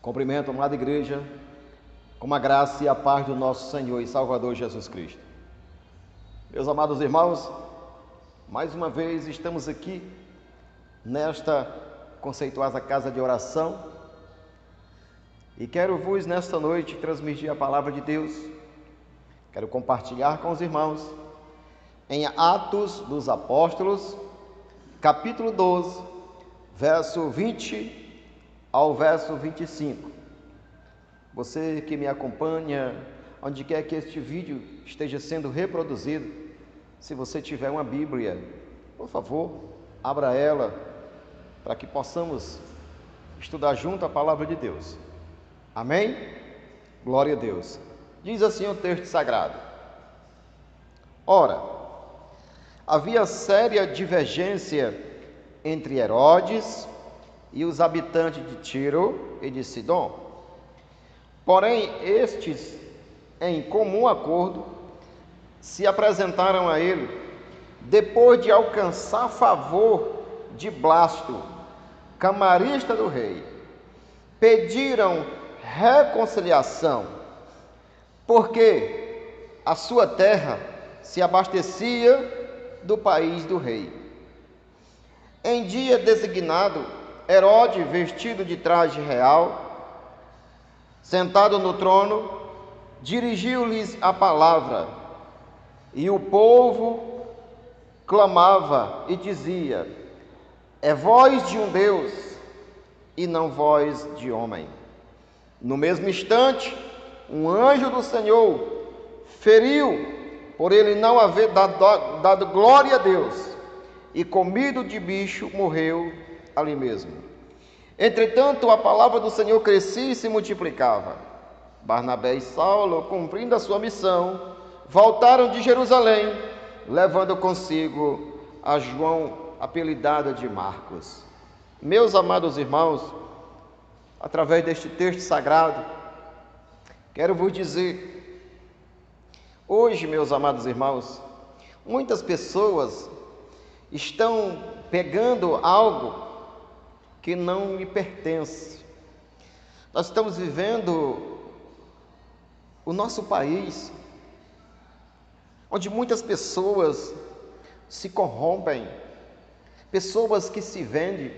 Cumprimento a amada igreja com a graça e a paz do nosso Senhor e Salvador Jesus Cristo. Meus amados irmãos, mais uma vez estamos aqui nesta conceituosa casa de oração e quero vos nesta noite transmitir a palavra de Deus. Quero compartilhar com os irmãos em Atos dos Apóstolos, capítulo 12, verso 20 ao verso 25. Você que me acompanha, onde quer que este vídeo esteja sendo reproduzido, se você tiver uma Bíblia, por favor, abra ela para que possamos estudar junto a palavra de Deus. Amém? Glória a Deus. Diz assim o texto sagrado: Ora, havia séria divergência entre Herodes e os habitantes de Tiro e de Sidom. Porém, estes, em comum acordo, se apresentaram a ele, depois de alcançar favor de Blasto, camarista do rei. Pediram reconciliação, porque a sua terra se abastecia do país do rei. Em dia designado, Herodes, vestido de traje real, sentado no trono, dirigiu-lhes a palavra, e o povo clamava e dizia: é voz de um Deus, e não voz de homem. No mesmo instante, um anjo do Senhor feriu, por ele não haver dado glória a Deus, e comido de bicho, morreu ali mesmo. Entretanto, a palavra do Senhor crescia e se multiplicava. Barnabé e Saulo, cumprindo a sua missão, voltaram de Jerusalém, levando consigo a João, apelidado de Marcos. Meus amados irmãos, através deste texto sagrado, quero vos dizer, hoje, meus amados irmãos, muitas pessoas estão pegando algo que não me pertence. Nós estamos vivendo o nosso país, onde muitas pessoas se corrompem, pessoas que se vendem,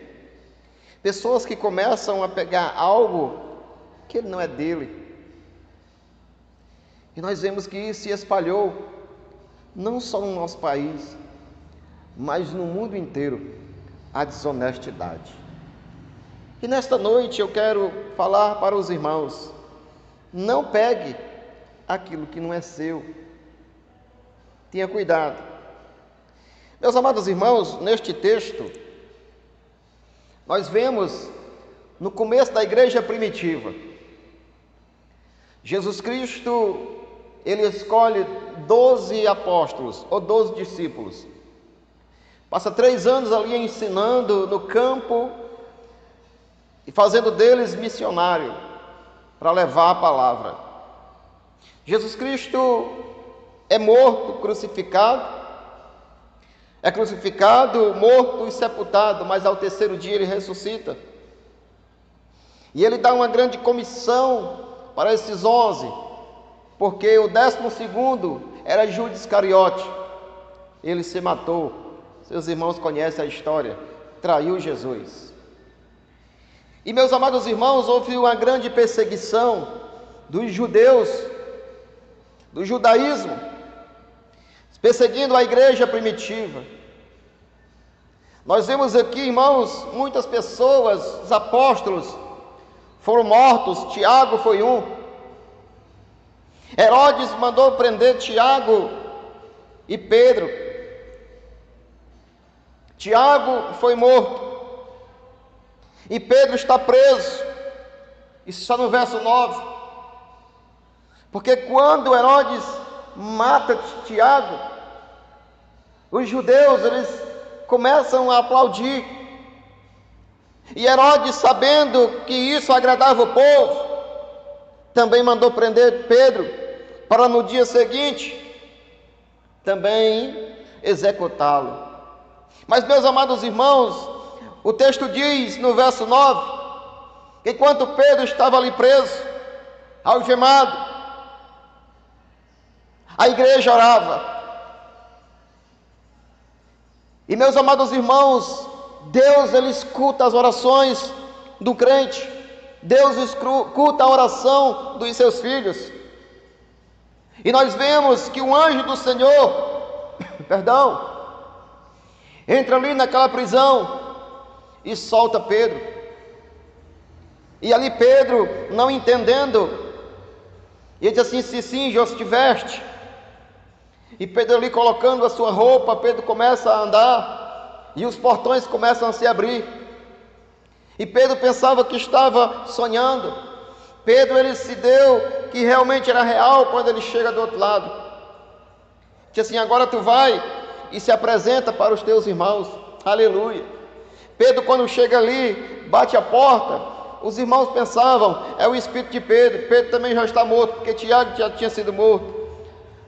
pessoas que começam a pegar algo que não é dele. E nós vemos que isso se espalhou, não só no nosso país, mas no mundo inteiro, a desonestidade. E nesta noite eu quero falar para os irmãos: não pegue aquilo que não é seu. Tenha cuidado. Meus amados irmãos, neste texto, nós vemos no começo da igreja primitiva, Jesus Cristo, ele escolhe 12 apóstolos, ou 12 discípulos. Passa 3 anos ali ensinando no campo e fazendo deles missionário para levar a palavra. Jesus Cristo é morto, crucificado, morto e sepultado, mas ao terceiro dia ele ressuscita. E ele dá uma grande comissão para esses 11, porque o 12º era Judas Iscariote. Ele se matou. Seus irmãos conhecem a história, traiu Jesus. E meus amados irmãos, houve uma grande perseguição dos judeus, do judaísmo, perseguindo a igreja primitiva. Nós vemos aqui, irmãos, muitas pessoas, os apóstolos foram mortos, Tiago foi um. Herodes mandou prender Tiago e Pedro. Tiago foi morto. E Pedro está preso. Isso está no verso 9. Porque quando Herodes mata Tiago, os judeus, eles começam a aplaudir. E Herodes, sabendo que isso agradava o povo, também mandou prender Pedro, para no dia seguinte também executá-lo. Mas, meus amados irmãos, o texto diz no verso 9 enquanto Pedro estava ali preso, algemado, a igreja orava. E meus amados irmãos, Deus, Ele escuta as orações do crente. Deus escuta a oração dos seus filhos. E nós vemos que o anjo do Senhor, entra ali naquela prisão e solta Pedro. E ali Pedro, não entendendo, ele diz assim: se cinge, te veste. E Pedro ali colocando a sua roupa, Pedro começa a andar, e os portões começam a se abrir. E Pedro pensava que estava sonhando. Pedro, ele se deu que realmente era real quando ele chega do outro lado. Diz assim: agora tu vai e se apresenta para os teus irmãos. Aleluia. Pedro, quando chega ali, bate a porta. Os irmãos pensavam: é o espírito de Pedro. Pedro também já está morto, porque Tiago já tinha sido morto.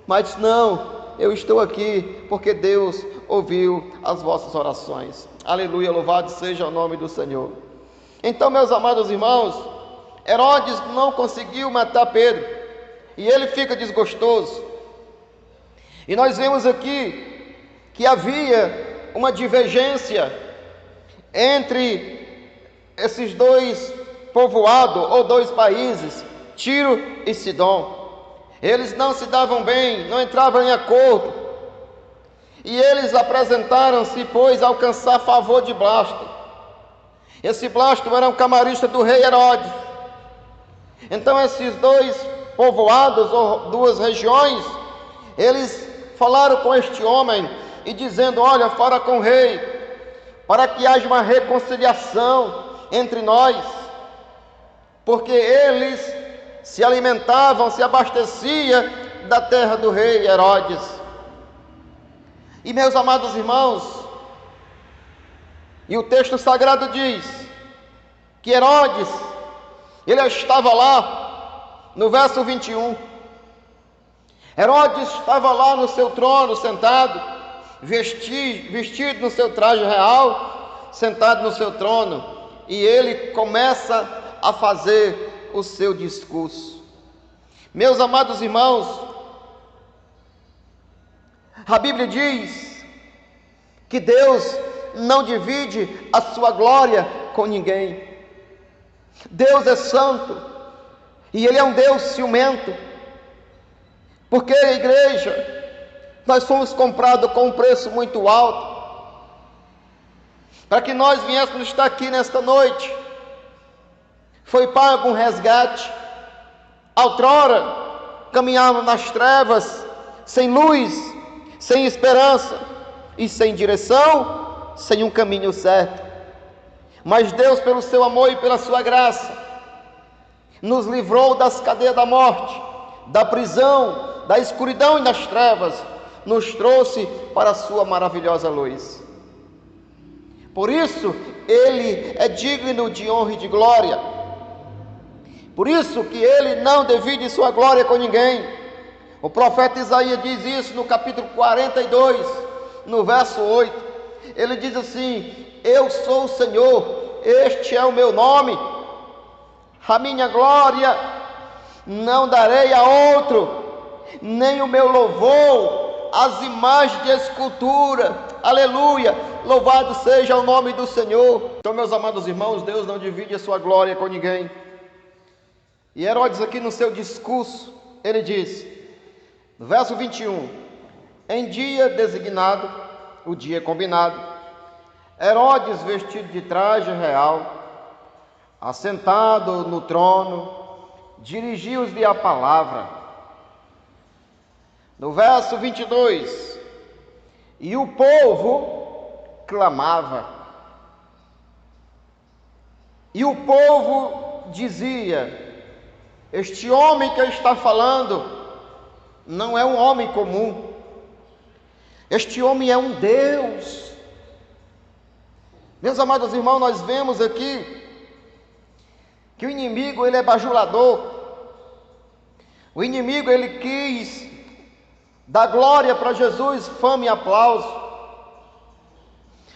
Mas disse: não, eu estou aqui porque Deus ouviu as vossas orações. Aleluia, louvado seja o nome do Senhor. Então, meus amados irmãos, Herodes não conseguiu matar Pedro, e ele fica desgostoso. E nós vemos aqui que havia uma divergência entre esses dois povoados, ou dois países, Tiro e Sidom. Eles não se davam bem, não entravam em acordo. E eles apresentaram-se, pois, a alcançar favor de Blasto. Esse Blasto era um camarista do rei Herodes. Então esses dois povoados, ou duas regiões, eles falaram com este homem e dizendo: olha, fala com o rei, para que haja uma reconciliação entre nós, porque eles se alimentavam, se abasteciam da terra do rei Herodes. E meus amados irmãos, e o texto sagrado diz que Herodes, ele estava lá, no verso 21, Herodes estava lá no seu trono, sentado, vestido no seu traje real, sentado no seu trono, e ele começa a fazer o seu discurso. Meus amados irmãos, a Bíblia diz que Deus não divide a sua glória com ninguém. Deus é santo e Ele é um Deus ciumento, porque a igreja, nós fomos comprados com um preço muito alto, para que nós viéssemos estar aqui nesta noite. Foi pago um resgate. Outrora caminhávamos nas trevas, sem luz, sem esperança e sem direção, sem um caminho certo. Mas Deus, pelo seu amor e pela sua graça, nos livrou das cadeias da morte, da prisão, da escuridão e das trevas, nos trouxe para a sua maravilhosa luz. Por isso, Ele é digno de honra e de glória. Por isso que Ele não divide sua glória com ninguém. O profeta Isaías diz isso no capítulo 42, no verso 8. Ele diz assim: eu sou o Senhor, este é o meu nome, a minha glória não darei a outro, nem o meu louvor às imagens de escultura. Aleluia, louvado seja o nome do Senhor. Então, meus amados irmãos, Deus não divide a sua glória com ninguém. E Herodes, aqui no seu discurso, ele diz, no verso 21, em dia designado, o dia combinado, Herodes, vestido de traje real, assentado no trono, dirigiu-lhe a palavra. No verso 22, e o povo clamava, e o povo dizia: este homem que está falando não é um homem comum, este homem é um Deus. Meus amados irmãos, nós vemos aqui que o inimigo, ele é bajulador. O inimigo, ele quis dar glória para Jesus, fama e aplauso.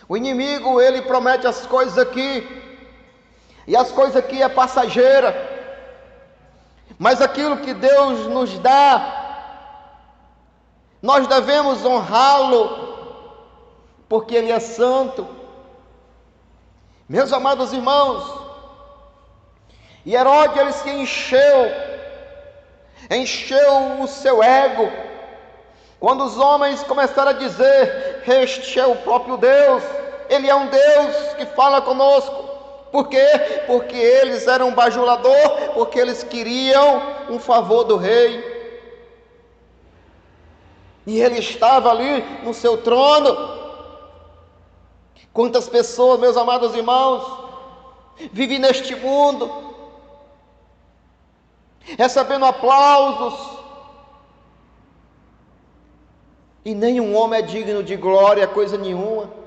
O inimigo, ele promete as coisas aqui, e as coisas aqui é passageira, mas aquilo que Deus nos dá, nós devemos honrá-lo, porque Ele é santo. Meus amados irmãos, e Herodes, ele se encheu o seu ego, quando os homens começaram a dizer: este é o próprio Deus, Ele é um Deus que fala conosco. Por quê? Porque eles eram bajulador, porque eles queriam um favor do rei, e ele estava ali no seu trono. Quantas pessoas, meus amados irmãos, vivem neste mundo, recebendo aplausos, e nenhum homem é digno de glória, coisa nenhuma.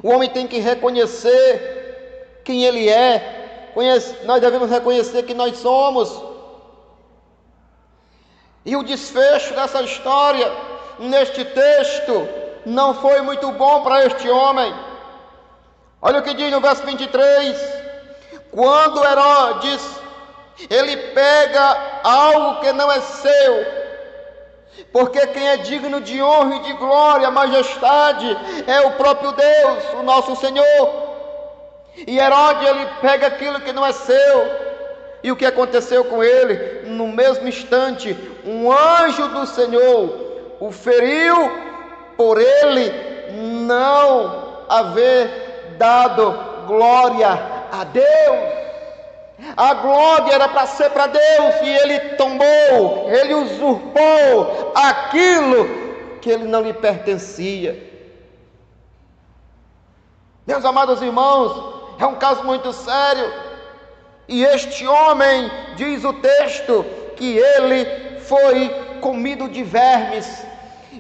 O homem tem que reconhecer quem ele é, nós devemos reconhecer que nós somos. E o desfecho dessa história, neste texto, não foi muito bom para este homem. Olha o que diz no verso 23, quando Herodes, ele pega algo que não é seu, porque quem é digno de honra e de glória, majestade, é o próprio Deus, o nosso Senhor. E Herodes, ele pega aquilo que não é seu. E o que aconteceu com ele? No mesmo instante, um anjo do Senhor o feriu, por ele não haver dado glória a Deus. A glória era para ser para Deus, e ele tomou, ele usurpou aquilo que ele não lhe pertencia. Meus amados irmãos, é um caso muito sério. E este homem, diz o texto, que ele foi comido de vermes.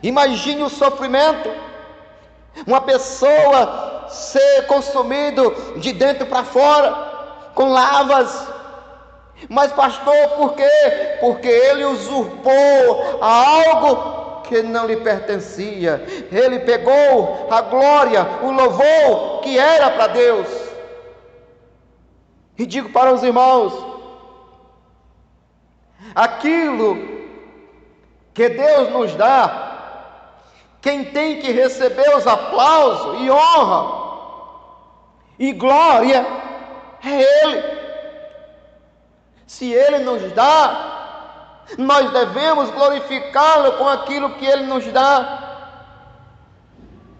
Imagine o sofrimento, uma pessoa ser consumido de dentro para fora, com lavas. Mas pastor, por quê? Porque ele usurpou algo que não lhe pertencia. Ele pegou a glória, o louvor que era para Deus. E digo para os irmãos, aquilo que Deus nos dá, quem tem que receber os aplausos e honra e glória é Ele. Se Ele nos dá, nós devemos glorificá-lo com aquilo que Ele nos dá.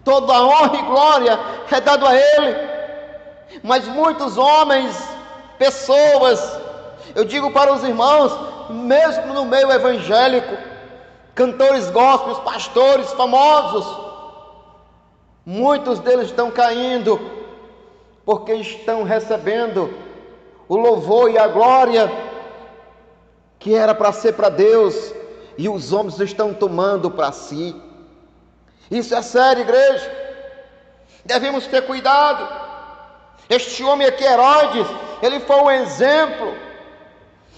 Toda a honra e glória é dado a Ele. Mas muitos homens, pessoas, eu digo para os irmãos, mesmo no meio evangélico, cantores gospels, pastores famosos, muitos deles estão caindo, porque estão recebendo o louvor e a glória que era para ser para Deus, e os homens estão tomando para si. Isso é sério, igreja. Devemos ter cuidado. Este homem aqui, Herodes, ele foi um exemplo.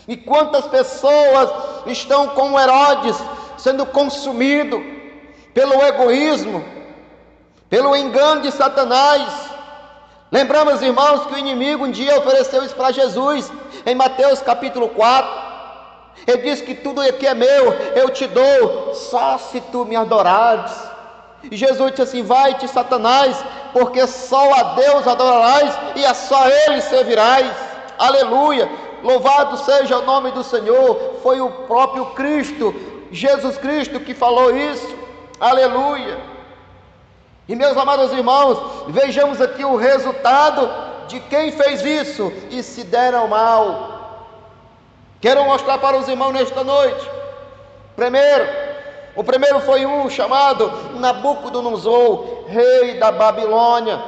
E quantas pessoas estão como Herodes, sendo consumido pelo egoísmo, pelo engano de Satanás. Lembramos, irmãos, que o inimigo um dia ofereceu isso para Jesus, em Mateus capítulo 4. Ele disse que tudo aqui é meu, eu te dou, só se tu me adorares. E Jesus disse assim: vai-te, Satanás, porque só a Deus adorarás e a só Ele servirás. Aleluia, louvado seja o nome do Senhor. Foi o próprio Cristo, Jesus Cristo, que falou isso. Aleluia. E meus amados irmãos, vejamos aqui o resultado de quem fez isso e se deram mal. Quero mostrar para os irmãos nesta noite. O primeiro foi um chamado Nabucodonosor, rei da Babilônia.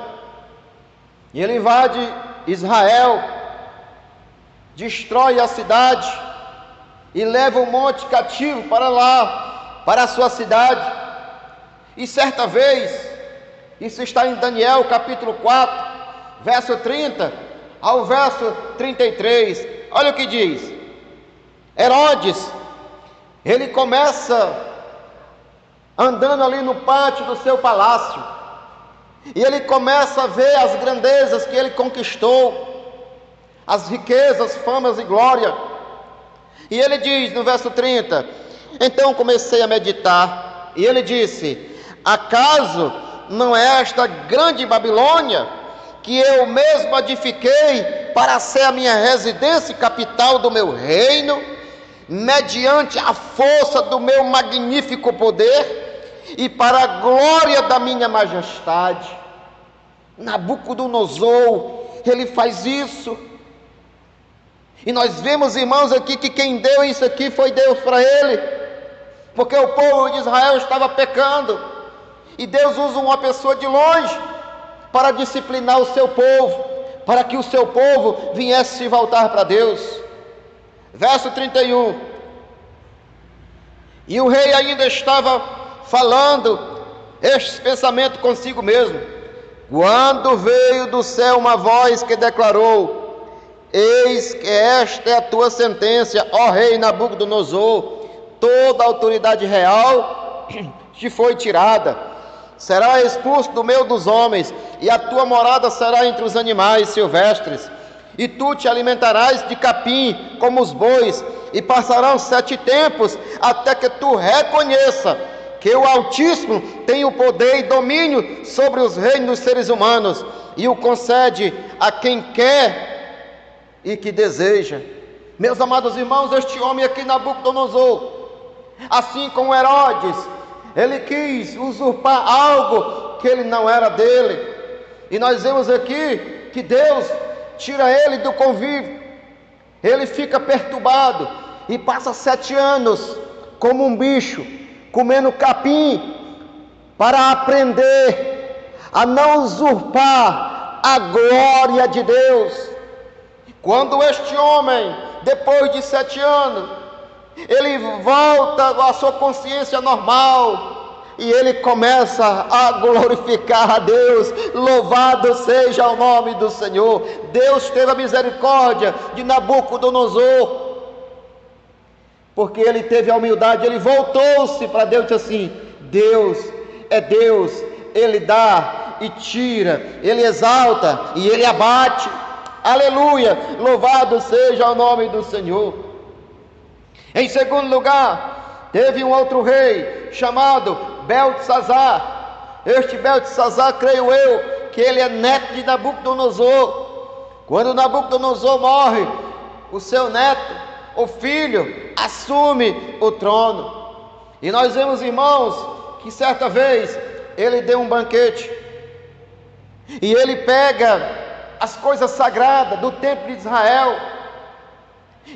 E ele invade Israel, destrói a cidade e leva o monte cativo para lá, para a sua cidade. E certa vez, isso está em Daniel capítulo 4, verso 30 ao verso 33. Olha o que diz. Herodes, ele começa andando ali no pátio do seu palácio, e ele começa a ver as grandezas que ele conquistou. as riquezas, famas e glória. E ele diz no verso 30, então comecei a meditar, e ele disse, acaso não é esta grande Babilônia, que eu mesmo edifiquei para ser a minha residência e capital do meu reino, mediante a força do meu magnífico poder, e para a glória da minha majestade? Nabucodonosor, ele faz isso. E nós vemos, irmãos, aqui que quem deu isso aqui foi Deus para ele, porque o povo de Israel estava pecando, e Deus usa uma pessoa de longe para disciplinar o seu povo, para que o seu povo viesse se voltar para Deus. Verso 31, e o rei ainda estava falando este pensamento consigo mesmo, quando veio do céu uma voz que declarou, eis que esta é a tua sentença, ó rei Nabucodonosor, toda a autoridade real te foi tirada, será expulso do meio dos homens, e a tua morada será entre os animais silvestres, e tu te alimentarás de capim como os bois, e passarão 7 tempos, até que tu reconheça que o Altíssimo tem o poder e domínio sobre os reinos dos seres humanos, e o concede a quem quer e que deseja. Meus amados irmãos, este homem aqui, Nabucodonosor, assim como Herodes, ele quis usurpar algo que ele não era dele, e nós vemos aqui que Deus tira ele do convívio, ele fica perturbado, e passa 7 anos como um bicho, comendo capim, para aprender a não usurpar a glória de Deus. Quando este homem, depois de 7 anos, ele volta à sua consciência normal, e ele começa a glorificar a Deus, louvado seja o nome do Senhor. Deus teve a misericórdia de Nabucodonosor, porque ele teve a humildade, ele voltou-se para Deus e disse assim, Deus é Deus, ele dá e tira, ele exalta e ele abate, aleluia, louvado seja o nome do Senhor. Em segundo lugar, teve um outro rei chamado Beltesazar. Este Beltesazar, creio eu, que ele é neto de Nabucodonosor. Quando Nabucodonosor morre, o seu neto, o filho, assume o trono. E nós vemos, irmãos, que certa vez ele deu um banquete, e ele pega as coisas sagradas do templo de Israel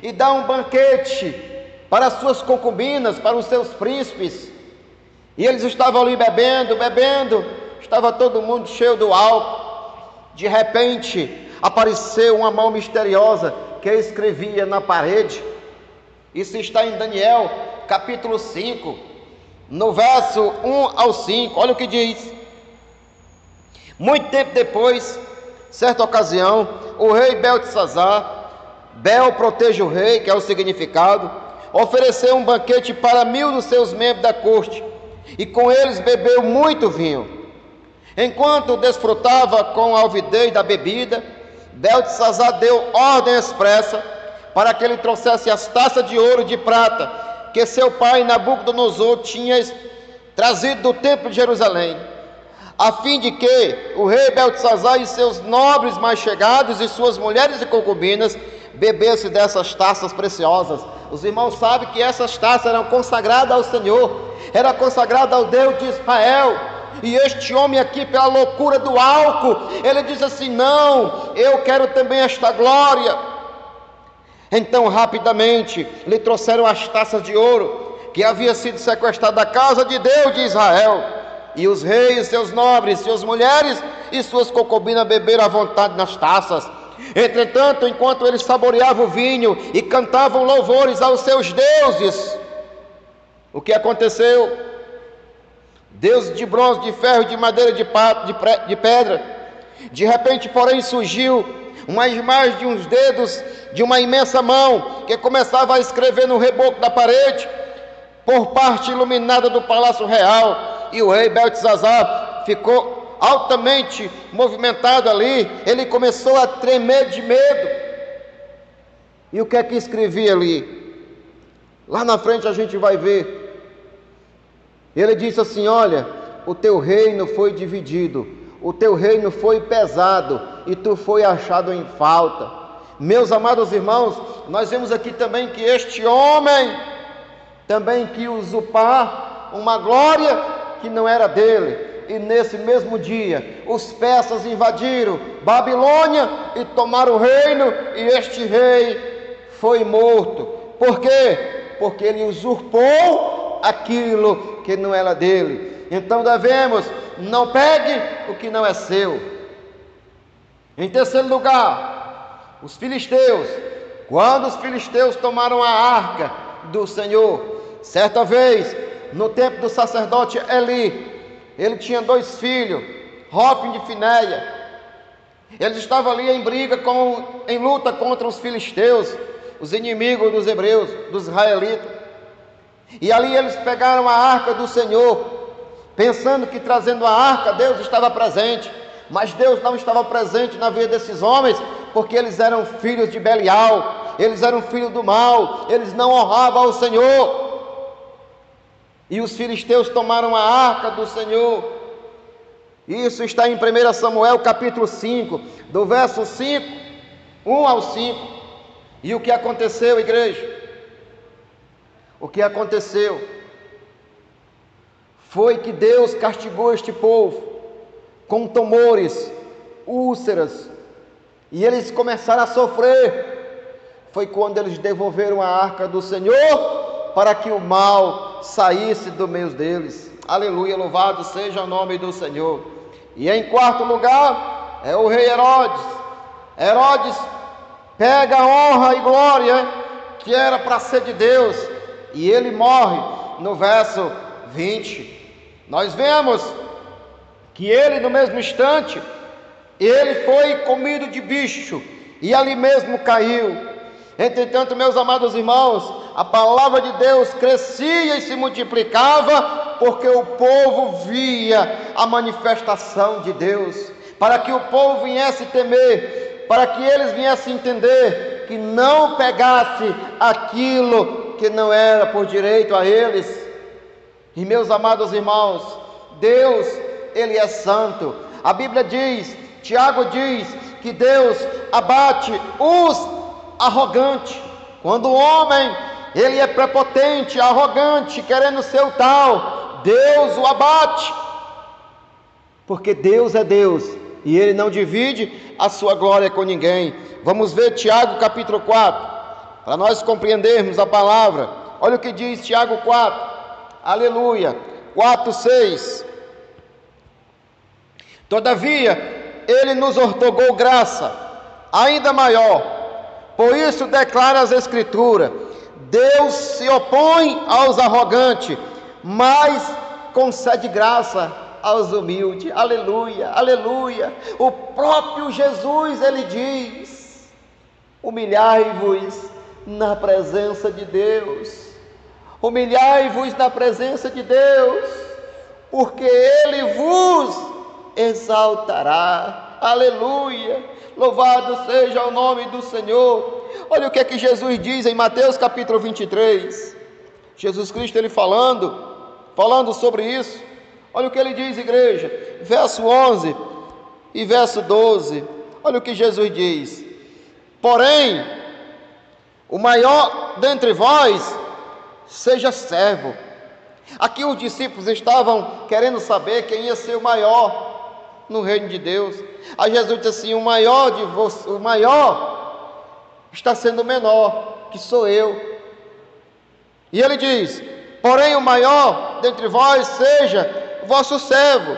e dá um banquete para as suas concubinas, para os seus príncipes, e eles estavam ali bebendo, estava todo mundo cheio do álcool. De repente apareceu uma mão misteriosa que escrevia na parede. Isso está em Daniel capítulo 5, no verso 1 ao 5, olha o que diz. Muito tempo depois, certa ocasião, o rei Beltesazar, Bel protege o rei, que é o significado, ofereceu um banquete para 1000 dos seus membros da corte, e com eles bebeu muito vinho. Enquanto desfrutava com a alvidez da bebida, Beltesazar deu ordem expressa para que ele trouxesse as taças de ouro e de prata que seu pai Nabucodonosor tinha trazido do templo de Jerusalém, a fim de que o rei Beltesazar e seus nobres mais chegados e suas mulheres e concubinas bebessem dessas taças preciosas. Os irmãos sabem que essas taças eram consagradas ao Senhor, era consagrada ao Deus de Israel. E este homem aqui, pela loucura do álcool, ele diz assim, não, eu quero também esta glória. Então rapidamente lhe trouxeram as taças de ouro que havia sido sequestrado da casa de Deus de Israel, e os reis, seus nobres, suas mulheres e suas concubinas beberam à vontade nas taças. Entretanto, enquanto eles saboreavam o vinho e cantavam louvores aos seus deuses, o que aconteceu? Deuses de bronze, de ferro, de madeira, de pedra. De repente, porém, surgiu uma imagem de uns dedos de uma imensa mão que começava a escrever no reboco da parede, por parte iluminada do palácio real. E o rei Beltesazar ficou altamente movimentado ali, ele começou a tremer de medo. E o que é que escrevia ali? Lá na frente a gente vai ver. Ele disse assim: olha, o teu reino foi dividido, o teu reino foi pesado, e tu foi achado em falta. Meus amados irmãos, nós vemos aqui também que este homem também quis usurpar uma glória que não era dele. E nesse mesmo dia, os persas invadiram Babilônia e tomaram o reino, e este rei foi morto. Por quê? Porque ele usurpou aquilo que não era dele. Então devemos, não pegue o que não é seu. Em terceiro lugar, os filisteus. Quando os filisteus tomaram a arca do Senhor, certa vez, no tempo do sacerdote Eli, ele tinha 2 filhos, Hófni e Finéia. Eles estavam ali em briga, em luta contra os filisteus, os inimigos dos hebreus, dos israelitas. E ali eles pegaram a arca do Senhor, pensando que trazendo a arca Deus estava presente. Mas Deus não estava presente na vida desses homens, porque eles eram filhos de Belial, eles eram filhos do mal, eles não honravam ao Senhor. E os filisteus tomaram a arca do Senhor. Isso está em 1 Samuel capítulo 5, do verso 5, 1 ao 5. E o que aconteceu, igreja? O que aconteceu foi que Deus castigou este povo com tumores, úlceras, e eles começaram a sofrer. Foi quando eles devolveram a arca do Senhor, para que o mal saísse do meio deles. Aleluia, louvado seja o nome do Senhor. E em quarto lugar, é o rei Herodes. Herodes pega a honra e glória que era para ser de Deus, e ele morre. No verso 20, nós vemos que ele, no mesmo instante, ele foi comido de bicho, e ali mesmo caiu. Entretanto, meus amados irmãos, a palavra de Deus crescia e se multiplicava, porque o povo via a manifestação de Deus, para que o povo viesse temer, para que eles viessem entender que não pegasse aquilo que não era por direito a eles. E meus amados irmãos, Deus, Ele é santo. A Bíblia diz, Tiago diz, que Deus abate os arrogantes. Quando o homem, ele é prepotente, arrogante, querendo ser o tal, Deus o abate, porque Deus é Deus, e Ele não divide a sua glória com ninguém. Vamos ver Tiago capítulo 4, para nós compreendermos a palavra. Olha o que diz Tiago 4, aleluia, 4:6. Todavia, Ele nos outorgou graça ainda maior. Por isso declara as Escrituras: Deus se opõe aos arrogantes, mas concede graça aos humildes. Aleluia, aleluia. O próprio Jesus, ele diz: humilhai-vos na presença de Deus. Humilhai-vos na presença de Deus, porque Ele vos exaltará. Aleluia. Louvado seja o nome do Senhor. Olha o que é que Jesus diz em Mateus capítulo 23. Jesus Cristo, ele falando sobre isso. Olha o que ele diz, igreja, verso 11 e verso 12. Olha o que Jesus diz: porém, o maior dentre vós seja servo. Aqui os discípulos estavam querendo saber quem ia ser o maior no reino de Deus. Aí Jesus disse assim: o maior está sendo o menor, que sou eu. E ele diz: porém o maior dentre vós seja vosso servo.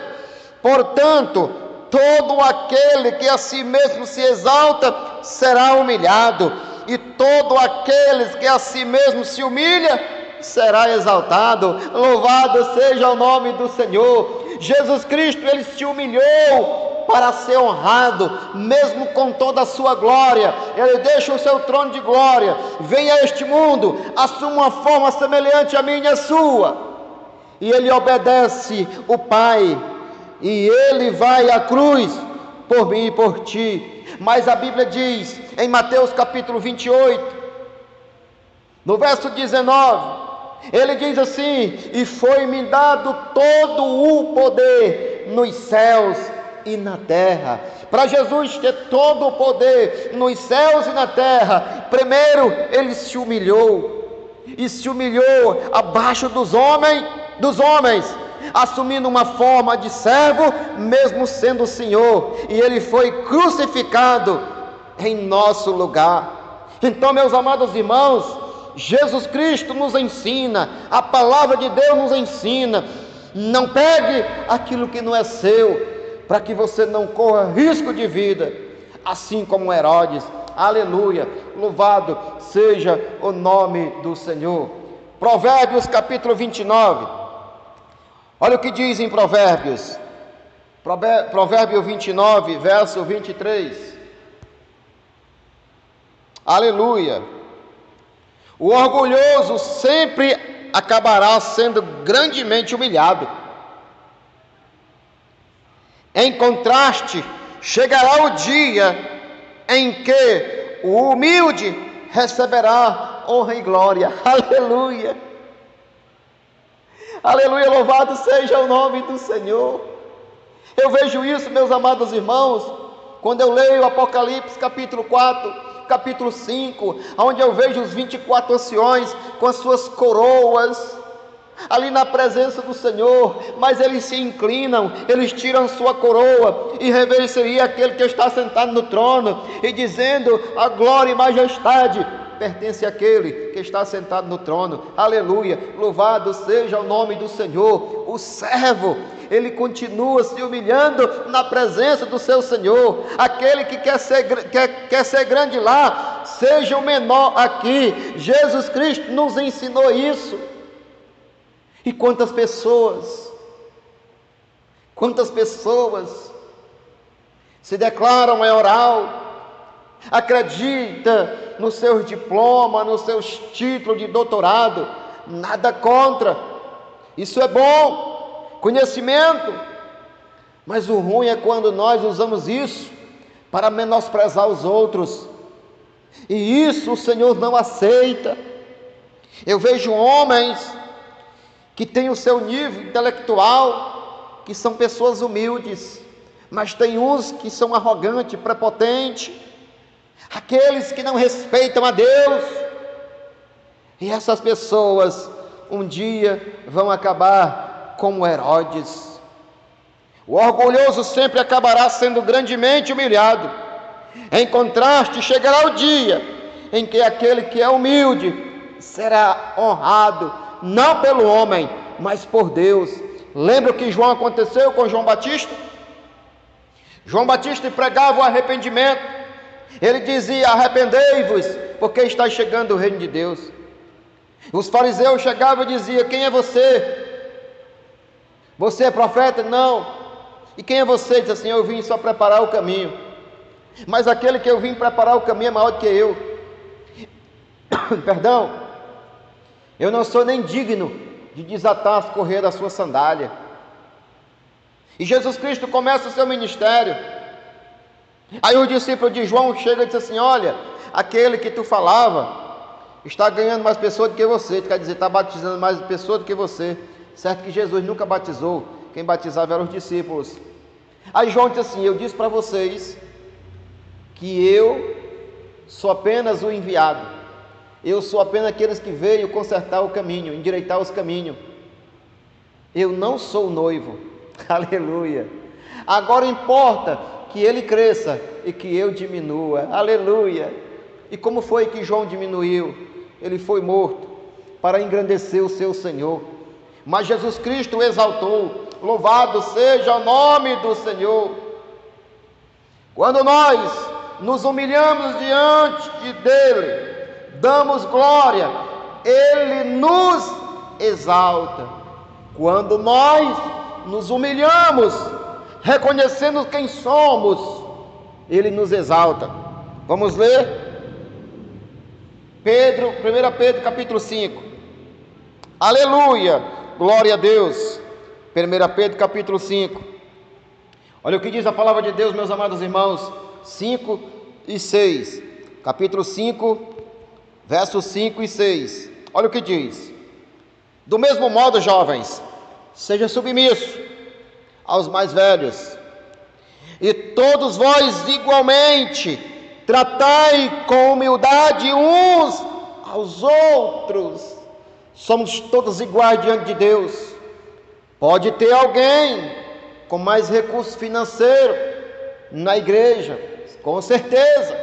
Portanto, todo aquele que a si mesmo se exalta será humilhado, e todo aquele que a si mesmo se humilha será exaltado. Louvado seja o nome do Senhor. Jesus Cristo, ele se humilhou para ser honrado, mesmo com toda a sua glória. Ele deixa o seu trono de glória, vem a este mundo, assume uma forma semelhante à minha e à sua, e ele obedece o Pai, e ele vai à cruz por mim e por ti. Mas a Bíblia diz em Mateus capítulo 28, No verso 19, ele diz assim: e foi-me dado todo o poder nos céus e na terra. Para Jesus ter todo o poder nos céus e na terra, primeiro ele se humilhou, e se humilhou abaixo dos homens, assumindo uma forma de servo, mesmo sendo o Senhor, e ele foi crucificado em nosso lugar. Então, meus amados irmãos, Jesus Cristo nos ensina, a palavra de Deus nos ensina: não pegue aquilo que não é seu, para que você não corra risco de vida, assim como Herodes. Aleluia, louvado seja o nome do Senhor. Provérbios capítulo 29, olha o que diz em Provérbios, Provérbio 29, verso 23, aleluia. O orgulhoso sempre acabará sendo grandemente humilhado. Em contraste, chegará o dia em que o humilde receberá honra e glória. Aleluia. Aleluia, louvado seja o nome do Senhor. Eu vejo isso, meus amados irmãos, quando eu leio Apocalipse capítulo 4, capítulo 5, onde eu vejo os 24 anciões com as suas coroas, ali na presença do Senhor, mas eles se inclinam, eles tiram sua coroa e reverenciam aquele que está sentado no trono, e dizendo: a glória e majestade pertence àquele que está sentado no trono. Aleluia, louvado seja o nome do Senhor. O servo, ele continua se humilhando na presença do seu Senhor. Aquele que quer ser grande lá, seja o menor aqui. Jesus Cristo nos ensinou isso. E quantas pessoas se declaram maioral, acredita nos seus diplomas, nos seus títulos de doutorado. Nada contra, isso é bom, conhecimento, mas o ruim é quando nós usamos isso para menosprezar os outros, e isso o Senhor não aceita. Eu vejo homens que têm o seu nível intelectual, que são pessoas humildes, mas tem uns que são arrogantes, prepotentes, aqueles que não respeitam a Deus, e essas pessoas um dia vão acabar como Herodes. O orgulhoso sempre acabará sendo grandemente humilhado. Em contraste, chegará o dia em que aquele que é humilde será honrado, não pelo homem, mas por Deus. Lembra o que aconteceu com João Batista? João Batista pregava o arrependimento. Ele dizia: arrependei-vos, porque está chegando o reino de Deus. Os fariseus chegavam e diziam: quem é você? Você é profeta? Não. E quem é você? Diz assim: eu vim só preparar o caminho. Mas aquele que eu vim preparar o caminho é maior do que eu. Perdão, eu não sou nem digno de desatar as correias da sua sandália. E Jesus Cristo começa o seu ministério. Aí o discípulo de João chega e diz assim: olha, aquele que tu falava está ganhando mais pessoas do que você. Quer dizer, está batizando mais pessoas do que você. Certo que Jesus nunca batizou, quem batizava eram os discípulos. Aí João diz assim: eu disse para vocês que eu sou apenas o enviado, eu sou apenas aqueles que veio consertar o caminho, endireitar os caminhos. Eu não sou o noivo. Aleluia. Agora importa que ele cresça e que eu diminua. Aleluia. E como foi que João diminuiu? Ele foi morto para engrandecer o seu Senhor, mas Jesus Cristo o exaltou. Louvado seja o nome do Senhor. Quando nós nos humilhamos diante dele, damos glória, ele nos exalta. Quando nós nos humilhamos, reconhecendo quem somos, ele nos exalta. Vamos ler 1 Pedro capítulo 5. Aleluia, glória a Deus. 1 Pedro capítulo 5. Olha o que diz a palavra de Deus, meus amados irmãos. 5 e 6. Capítulo 5, versos 5 e 6. Olha o que diz: do mesmo modo, jovens, seja submisso aos mais velhos, e todos vós igualmente tratai com humildade uns aos outros. Somos todos iguais diante de Deus. Pode ter alguém com mais recurso financeiro na igreja, com certeza,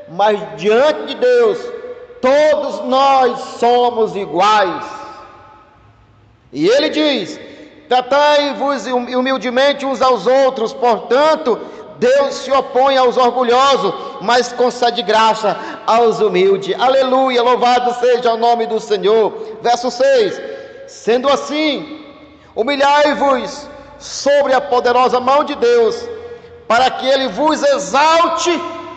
mas diante de Deus, todos nós somos iguais. E ele diz: tratai-vos humildemente uns aos outros. Portanto, Deus se opõe aos orgulhosos, mas concede graça aos humildes. Aleluia, louvado seja o nome do Senhor. Verso 6: sendo assim, humilhai-vos sobre a poderosa mão de Deus, para que Ele vos exalte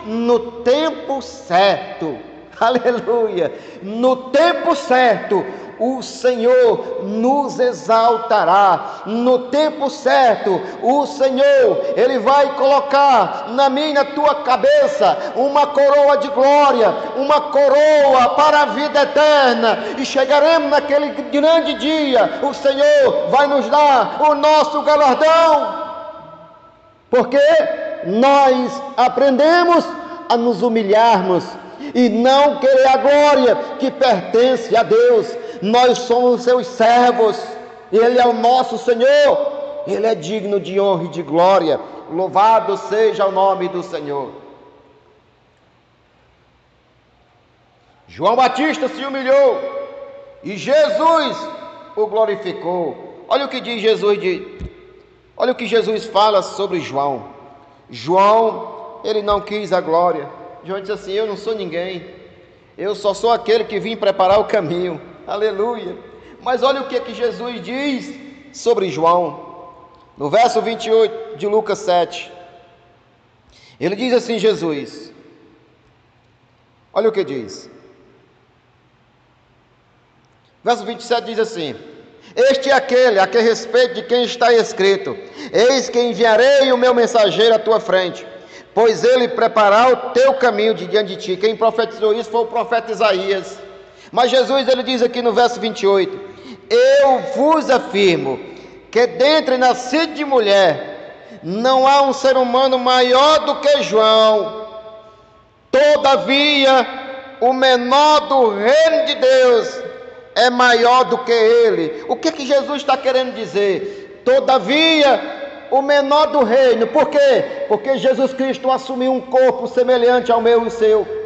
no tempo certo. Aleluia, no tempo certo o Senhor nos exaltará. No tempo certo o Senhor, Ele vai colocar na minha e na tua cabeça uma coroa de glória, uma coroa para a vida eterna, e chegaremos naquele grande dia. O Senhor vai nos dar o nosso galardão, porque nós aprendemos a nos humilharmos e não querer a glória que pertence a Deus. Nós somos seus servos, Ele é o nosso Senhor, Ele é digno de honra e de glória. Louvado seja o nome do Senhor. João Batista se humilhou e Jesus o glorificou. Olha o que diz Jesus, olha o que Jesus fala sobre João. João, ele não quis a glória. João disse assim: eu não sou ninguém, eu só sou aquele que vim preparar o caminho. Aleluia. Mas olha o que Jesus diz sobre João, no verso 28 de Lucas 7. Ele diz assim: Jesus, olha o que diz. Verso 27 diz assim: este é aquele a que respeito de quem está escrito: eis que enviarei o meu mensageiro à tua frente, pois ele preparará o teu caminho de diante de ti. Quem profetizou isso foi o profeta Isaías. Mas Jesus, ele diz aqui no verso 28: eu vos afirmo que dentre nascido de mulher não há um ser humano maior do que João. Todavia, o menor do reino de Deus é maior do que ele. O que Jesus está querendo dizer? Todavia, o menor do reino. Por quê? Porque Jesus Cristo assumiu um corpo semelhante ao meu e seu.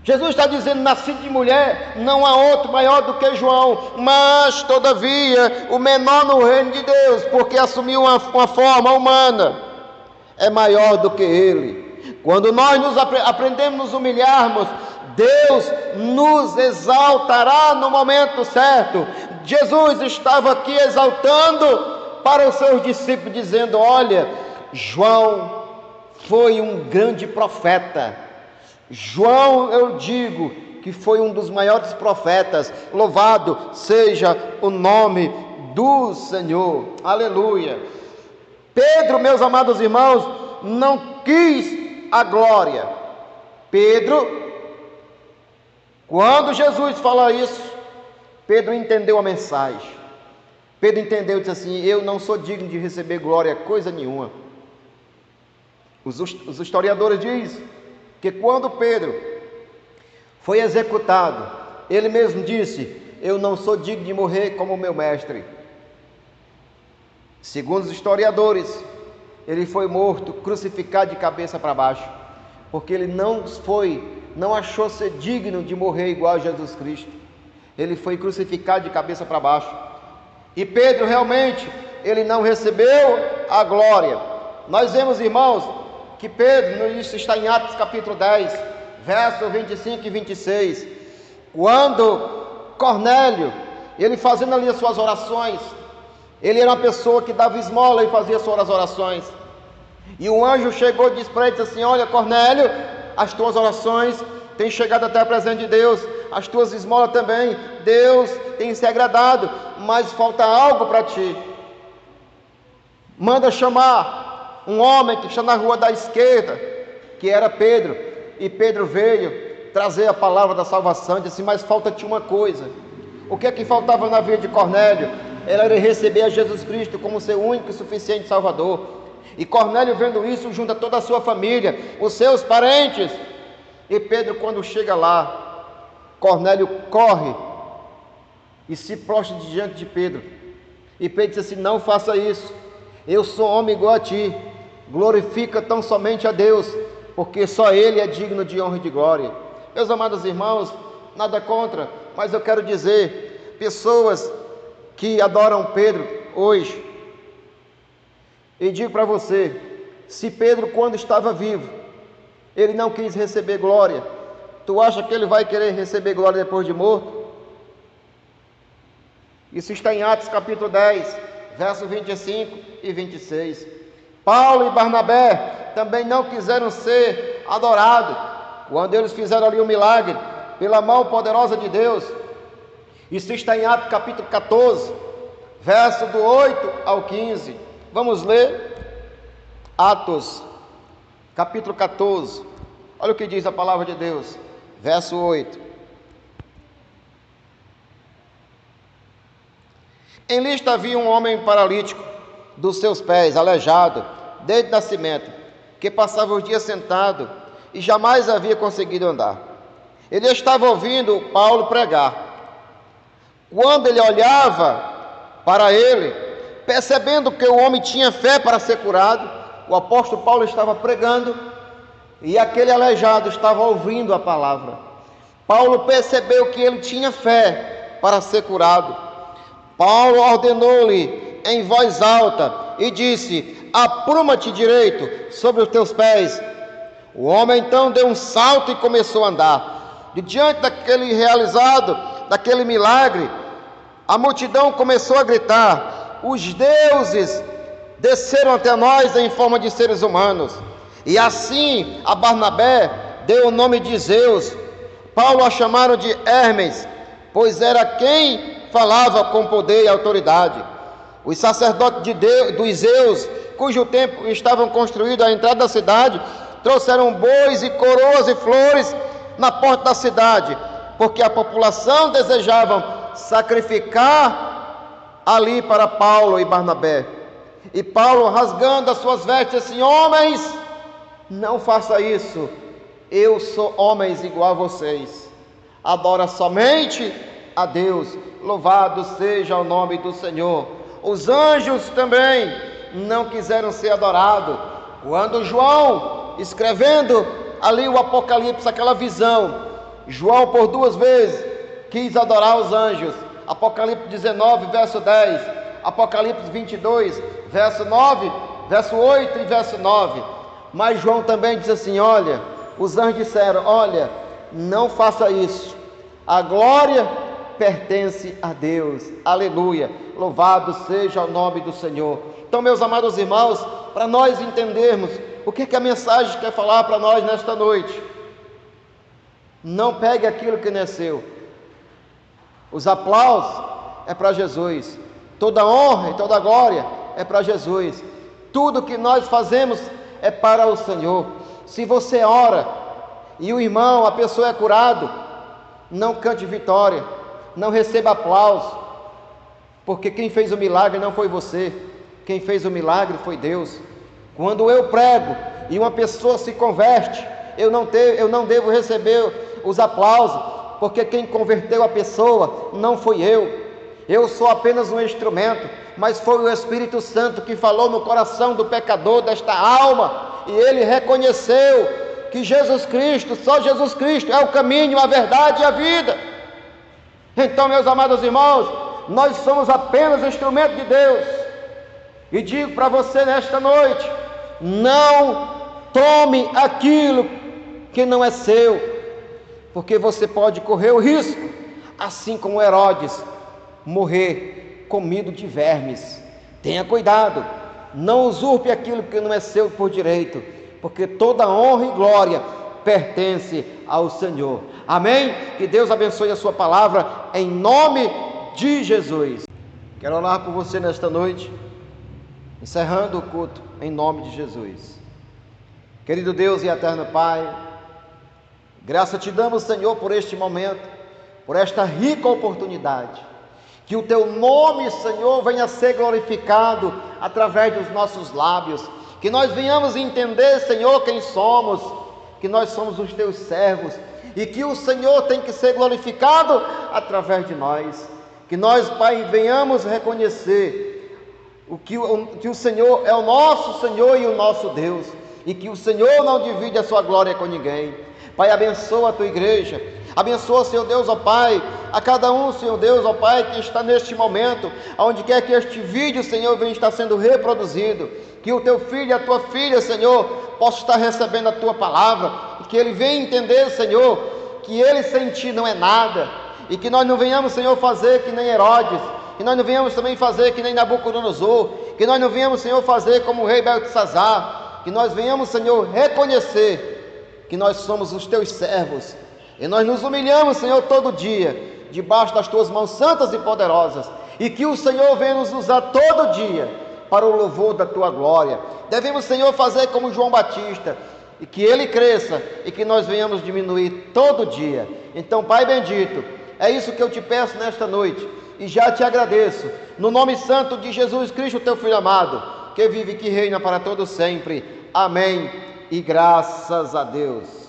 Jesus está dizendo: nascido de mulher, não há outro maior do que João. Mas, todavia, o menor no reino de Deus, porque assumiu uma forma humana, é maior do que ele. Quando nós aprendemos a nos humilharmos, Deus nos exaltará no momento certo. Jesus estava aqui exaltando para os seus discípulos, dizendo: olha, João foi um grande profeta. João, eu digo que foi um dos maiores profetas. Louvado seja o nome do Senhor. Aleluia. Pedro, meus amados irmãos, não quis a glória. Pedro, quando Jesus fala isso, Pedro entendeu a mensagem. Pedro entendeu e disse assim: eu não sou digno de receber glória, coisa nenhuma. Os historiadores dizem que quando Pedro foi executado, ele mesmo disse: eu não sou digno de morrer como meu mestre. Segundo os historiadores, ele foi morto, crucificado de cabeça para baixo, porque ele não achou ser digno de morrer igual a Jesus Cristo. Ele foi crucificado de cabeça para baixo. E Pedro realmente, ele não recebeu a glória. Nós vemos, irmãos, que Pedro, isso está em Atos capítulo 10, versos 25 e 26, quando Cornélio, ele fazendo ali as suas orações, ele era uma pessoa que dava esmola e fazia suas orações, e o anjo chegou e disse para ele assim: olha, Cornélio, as tuas orações têm chegado até a presença de Deus, as tuas esmolas também, Deus tem se agradado, mas falta algo para ti. Manda chamar um homem que está na rua da esquerda, que era Pedro. E Pedro veio, trazer a palavra da salvação, disse: mas falta-te uma coisa. O que é que faltava na vida de Cornélio? Ela era receber a Jesus Cristo como seu único e suficiente Salvador. E Cornélio, vendo isso, junta toda a sua família, os seus parentes. E Pedro, quando chega lá, Cornélio corre e se prostra diante de Pedro. E Pedro diz assim: não faça isso, eu sou homem igual a ti, glorifica tão somente a Deus, porque só Ele é digno de honra e de glória. Meus amados irmãos, nada contra, mas eu quero dizer, pessoas que adoram Pedro hoje, e digo para você, se Pedro, quando estava vivo, ele não quis receber glória, tu acha que ele vai querer receber glória depois de morto? Isso está em Atos capítulo 10, versos 25 e 26. Paulo e Barnabé também não quiseram ser adorados, quando eles fizeram ali um milagre, pela mão poderosa de Deus. Isso está em Atos capítulo 14, verso do 8 ao 15. Vamos ler Atos capítulo 14. Olha o que diz a palavra de Deus, verso 8. Em Listra havia um homem paralítico dos seus pés, aleijado desde o nascimento, que passava os dias sentado e jamais havia conseguido andar. Ele estava ouvindo Paulo pregar. Quando ele olhava para ele, percebendo que o homem tinha fé para ser curado, o apóstolo Paulo estava pregando e aquele aleijado estava ouvindo a palavra. Paulo percebeu que ele tinha fé para ser curado. Paulo ordenou-lhe em voz alta e disse: apruma-te direito sobre os teus pés. O homem então deu um salto e começou a andar. De diante daquele milagre, a multidão começou a gritar: os deuses desceram até nós em forma de seres humanos. E assim a Barnabé deu o nome de Zeus. Paulo a chamaram de Hermes, pois era quem falava com poder e autoridade. Os sacerdotes dos Zeus, cujo templo estavam construídos à entrada da cidade, trouxeram bois e coroas e flores na porta da cidade, porque a população desejava sacrificar ali para Paulo e Barnabé. E Paulo, rasgando as suas vestes, disse assim: homens, não faça isso, eu sou homens igual a vocês, adora somente a Deus, louvado seja o nome do Senhor. Os anjos também não quiseram ser adorados. Quando João, escrevendo ali o Apocalipse, aquela visão, João por 2 vezes quis adorar os anjos. Apocalipse 19, verso 10, Apocalipse 22, verso 9, verso 8 e verso 9. Mas João também diz assim: olha, os anjos disseram: olha, não faça isso, a glória pertence a Deus, aleluia, louvado seja o nome do Senhor. Então, meus amados irmãos, para nós entendermos o que a mensagem quer falar para nós nesta noite, não pegue aquilo que não é seu. Os aplausos é para Jesus, toda honra e toda glória é para Jesus, tudo que nós fazemos é para o Senhor. Se você ora e o irmão, a pessoa é curado, não cante vitória, não receba aplauso, porque quem fez o milagre não foi você, quem fez o milagre foi Deus. Quando eu prego e uma pessoa se converte, eu não devo receber os aplausos, porque quem converteu a pessoa não foi eu sou apenas um instrumento, mas foi o Espírito Santo que falou no coração do pecador, desta alma, e ele reconheceu que Jesus Cristo, só Jesus Cristo é o caminho, a verdade e a vida. Então, meus amados irmãos, nós somos apenas instrumento de Deus, e digo para você nesta noite: não tome aquilo que não é seu, porque você pode correr o risco, assim como Herodes, morrer comido de vermes. Tenha cuidado, não usurpe aquilo que não é seu por direito, porque toda honra e glória pertence ao Senhor. Amém? Que Deus abençoe a sua palavra em nome de Jesus. Quero orar por você nesta noite, encerrando o culto em nome de Jesus. Querido Deus e eterno Pai, Graça te damos, Senhor, por este momento, por esta rica oportunidade. Que o teu nome, Senhor, venha a ser glorificado através dos nossos lábios. Que nós venhamos entender, Senhor, quem somos, que nós somos os teus servos e que o Senhor tem que ser glorificado através de nós. Que nós, Pai, venhamos reconhecer que o Senhor é o nosso Senhor e o nosso Deus, e que o Senhor não divide a sua glória com ninguém. Pai, abençoa a tua igreja, abençoa, Senhor Deus, ó Pai, a cada um, Senhor Deus, ó Pai, que está neste momento, aonde quer que este vídeo, Senhor, venha estar sendo reproduzido, que o teu filho e a tua filha, Senhor, possam estar recebendo a tua palavra, e que ele venha entender, Senhor, que ele sem ti não é nada, e que nós não venhamos, Senhor, fazer que nem Herodes, que nós não venhamos também fazer que nem Nabucodonosor, que nós não venhamos, Senhor, fazer como o rei Beltesazar, que nós venhamos, Senhor, reconhecer que nós somos os teus servos, e nós nos humilhamos, Senhor, todo dia, debaixo das tuas mãos santas e poderosas, e que o Senhor venha nos usar todo dia, para o louvor da tua glória. Devemos, Senhor, fazer como João Batista, e que ele cresça, e que nós venhamos diminuir todo dia. Então, Pai bendito, é isso que eu te peço nesta noite, e já te agradeço, no nome santo de Jesus Cristo, teu Filho amado, que vive e que reina para todo sempre. Amém. E graças a Deus.